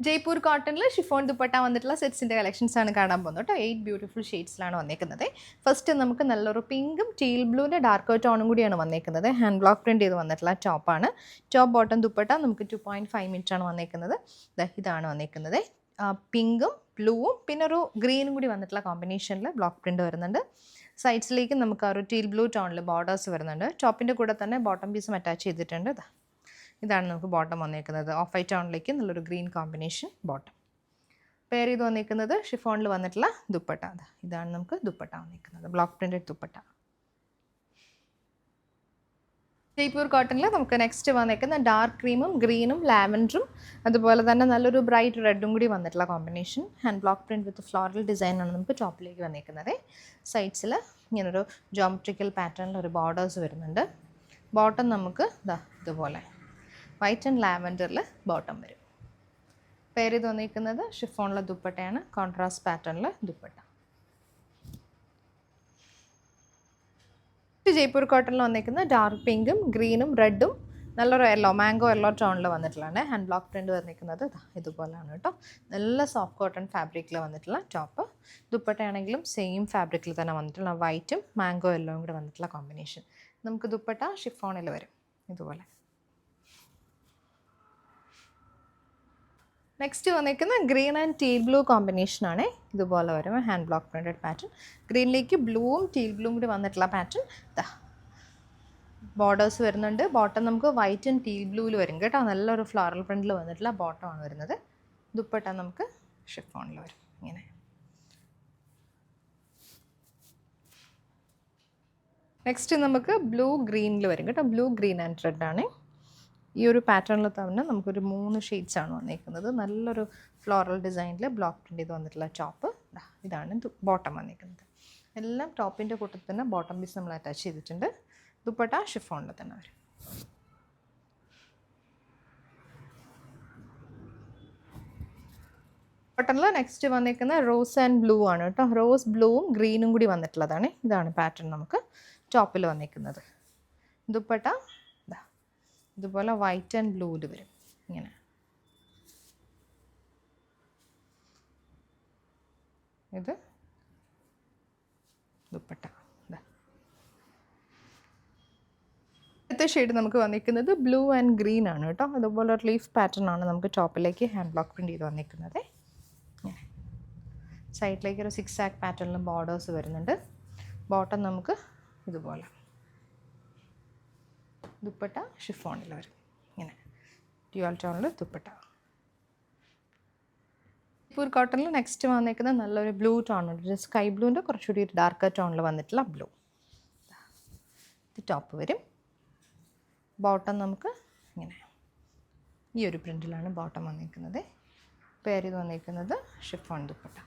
ജയ്പൂർ കോട്ടണിൽ ഷിഫോൺ ദുപ്പട്ട വന്നിട്ടുള്ള സെറ്റ്സിൻ്റെ കളക്ഷൻസ് ആണ് കാണാൻ പോകുന്നത് കേട്ടോ. 8 ബ്യൂട്ടിഫുൾ ഷെയ്ഡ്സിലാണ് വന്നേക്കുന്നത്. ഫസ്റ്റ് നമുക്ക് നല്ലൊരു പിങ്കും ടീൽ ബ്ലൂവിൻ്റെ ഡാർക്ക് ടോണും കൂടിയാണ് വന്നേക്കുന്നത്. ഹാൻഡ് ബ്ലോക്ക് പ്രിൻറ്റ് ചെയ്ത് വന്നിട്ടുള്ള ടോപ്പാണ്. ടോപ്പ് ബോട്ടം ദുപ്പട്ട നമുക്ക് 2.5 മീറ്ററാണ് വന്നേക്കുന്നത്. ഇതാണ് വന്നേക്കുന്നത്. പിങ്കും ബ്ലൂവും പിന്നെ ഒരു ഗ്രീനും കൂടി വന്നിട്ടുള്ള കോമ്പിനേഷനിൽ ബ്ലോക്ക് പ്രിൻറ്റ് വരുന്നുണ്ട്. സൈഡ്സിലേക്ക് നമുക്ക് ആ ഒരു ടീൽ ബ്ലൂ ടോണിൽ ബോർഡേഴ്സ് വരുന്നുണ്ട്. ടോപ്പിൻ്റെ കൂടെ തന്നെ ബോട്ടം പീസും അറ്റാച്ച് ചെയ്തിട്ടുണ്ട്. ഇതാണ് നമുക്ക് ബോട്ടം വന്നേക്കുന്നത്. ഓഫ് വൈറ്റ് ടോണിലേക്ക് നല്ലൊരു ഗ്രീൻ കോമ്പിനേഷൻ ബോട്ടം. പെയർ ചെയ്ത് വന്നേക്കുന്നത് ഷിഫോണിൽ വന്നിട്ടുള്ള ദുപ്പട്ട. ഇതാണ് നമുക്ക് ദുപ്പട്ട വന്നേക്കുന്നത്, ബ്ലോക്ക് പ്രിൻറ്റഡ് ദുപ്പട്ട. ജയ്പൂർ കോട്ടണിൽ നമുക്ക് നെക്സ്റ്റ് വന്നേക്കുന്ന ഡാർക്ക് ക്രീമും ഗ്രീനും ലാവൻഡറും അതുപോലെ തന്നെ നല്ലൊരു ബ്രൈറ്റ് റെഡും കൂടി വന്നിട്ടുള്ള കോമ്പിനേഷൻ. ഹാൻഡ് ബ്ലോക്ക് പ്രിൻറ്റ് വിത്ത് ഫ്ലോറൽ ഡിസൈനാണ് നമുക്ക് ടോപ്പിലേക്ക് വന്നേക്കുന്നത്. സൈഡ്സിൽ ഇങ്ങനൊരു ജോമെട്രിക്കൽ പാറ്റേണിൽ ഒരു ബോർഡേഴ്സ് വരുന്നുണ്ട്. ബോട്ടം നമുക്ക് ഇതുപോലെ വൈറ്റ് ആൻഡ് ലാവൻഡറിൽ ബോട്ടം വരും. പെയർ ചെയ്ത് വന്നിരിക്കുന്നത് ഷിഫോണിലെ ദുപ്പട്ടയാണ്, കോൺട്രാസ്റ്റ് പാറ്റേണിൽ ദുപ്പട്ട. ജയ്പൂർ കോട്ടണിൽ വന്നിരിക്കുന്നത് ഡാർക്ക് പിങ്കും ഗ്രീനും റെഡും നല്ലൊരു മാംഗോ യെല്ലോ ടോണിൽ വന്നിട്ടുള്ളതാണ്. ഹാൻഡ് ബ്ലോക്ക് പ്രിൻറ്റ് വന്നിരിക്കുന്നത് ഇതുപോലെയാണ് കേട്ടോ. നല്ല സോഫ്റ്റ് കോട്ടൺ ഫാബ്രിക്കിൽ വന്നിട്ടുള്ള ടോപ്പ്. ദുപ്പട്ടയാണെങ്കിലും സെയിം ഫാബ്രിക്കിൽ തന്നെ വന്നിട്ടുള്ള വൈറ്റും മാംഗോ യെല്ലോയും കൂടെ വന്നിട്ടുള്ള കോമ്പിനേഷൻ. നമുക്ക് ദുപ്പട്ട ഷിഫോണിൽ വരും ഇതുപോലെ. നെക്സ്റ്റ് വന്നിരിക്കുന്ന ഗ്രീൻ ആൻഡ് ടീൽ ബ്ലൂ കോമ്പിനേഷനാണ്. ഇതുപോലെ വരും ഹാൻഡ് ബ്ലോക്ക് പ്രിൻറ്റഡ് പാറ്റേൺ. ഗ്രീനിലേക്ക് ബ്ലൂവും ടീൽ ബ്ലൂവും കൂടി വന്നിട്ടുള്ള പാറ്റേൺ. ബോർഡേഴ്സ് വരുന്നുണ്ട്. ബോട്ടം നമുക്ക് വൈറ്റ് ആൻഡ് ടീൽ ബ്ലൂവിൽ വരും കേട്ടോ. നല്ലൊരു ഫ്ലോറൽ പ്രിൻറ്റിൽ വന്നിട്ടുള്ള ബോട്ടമാണ് വരുന്നത്. ദുപ്പട്ട നമുക്ക് ഷിഫോണിൽ വരും ഇങ്ങനെ. നെക്സ്റ്റ് നമുക്ക് ബ്ലൂ ഗ്രീനിൽ വരും കേട്ടോ. ബ്ലൂ ഗ്രീൻ ആൻഡ് റെഡ് ആണ്. ഈ ഒരു പാറ്റേണിൽ തന്നെ നമുക്കൊരു 3 ഷെയ്ഡ്സാണ് വന്നിരിക്കുന്നത്. നല്ലൊരു ഫ്ലോറൽ ഡിസൈനിൽ ബ്ലോക്ക് പ്രിൻറ്റ് ചെയ്ത് വന്നിട്ടുള്ള ടോപ്പ്. ഇതാണ് ബോട്ടം വന്നിരിക്കുന്നത്. എല്ലാം ടോപ്പിൻ്റെ കൂട്ടത്തിൽ തന്നെ ബോട്ടം പീസ് നമ്മൾ അറ്റാച്ച് ചെയ്തിട്ടുണ്ട്. ദുപ്പട്ട ഷിഫോണിൽ തന്നെ വരും. കോട്ടണിൽ നെക്സ്റ്റ് വന്നിരിക്കുന്ന റോസ് ആൻഡ് ബ്ലൂ ആണ് കേട്ടോ. റോസ് ബ്ലൂവും ഗ്രീനും കൂടി വന്നിട്ടുള്ളതാണ്. ഇതാണ് പാറ്റേൺ നമുക്ക് ടോപ്പിൽ വന്നിരിക്കുന്നത്. ദുപ്പട്ട ഇതുപോലെ വൈറ്റ് ആൻഡ് ബ്ലൂവിൽ വരും ഇങ്ങനെ. ഇത് ദുപ്പട്ട. അടുത്ത ഷെയ്ഡ് നമുക്ക് വന്നിരിക്കുന്നത് ബ്ലൂ ആൻഡ് ഗ്രീൻ ആണ് കേട്ടോ. അതുപോലെ ഒരു ലീഫ് പാറ്റേൺ ആണ് നമുക്ക് ടോപ്പിലേക്ക് ഹാൻഡ് ബ്ലോക്ക് പ്രിൻറ്റ് ചെയ്ത് വന്നിരിക്കുന്നത്. ഇങ്ങനെ സൈഡിലേക്ക് ഒരു 6 ആക്ക് പാറ്റേണിലും ബോർഡേഴ്സ് വരുന്നുണ്ട്. ബോട്ടം നമുക്ക് ഇതുപോലെ. ദുപ്പട്ട ഷിഫോണിൽ വരും ഇങ്ങനെ ഡ്യുവൽ ടോണിൽ ദുപ്പട്ട. ജയ്പൂർ കോട്ടണിൽ നെക്സ്റ്റ് വന്നിരിക്കുന്നത് നല്ലൊരു ബ്ലൂ ടോണുണ്ട്. സ്കൈ ബ്ലൂവിൻ്റെ കുറച്ചുകൂടി ഒരു ഡാർക്ക് ടോണിൽ വന്നിട്ടുള്ള ബ്ലൂ. ഇത് ടോപ്പ് വരും. ബോട്ടം നമുക്ക് ഇങ്ങനെ ഈ ഒരു പ്രിൻറ്റിലാണ് ബോട്ടം വന്നിരിക്കുന്നത്. പെയർ ചെയ്ത് വന്നിരിക്കുന്നത് ഷിഫോൺ ദുപ്പട്ട.